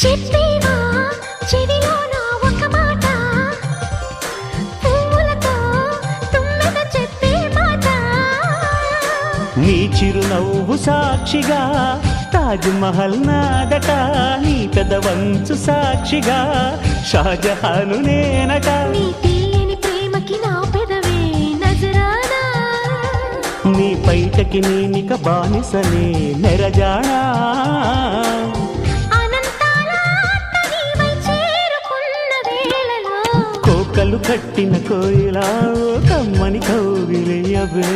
చెప్పేవా చెవిలోన ఒక మాట, పువ్వులతో తుమ్మెద చెప్పే మాట. నీ చిరునవ్వు సాక్షిగా తాజ్ మహల్ నాదట, నీ పెదవంచు సాక్షిగా షాజహాను నేనట. నీ తీయని ప్రేమకి నా పెదవే నజరానా, నీ పైటకి నేనిక బానిసనే నెరజాడా. అనంతాల ఆత్మ నీవై చేరుకున్న వేళలో కోకలు కట్టిన కోయిలా కమ్మని కౌగిలియవే.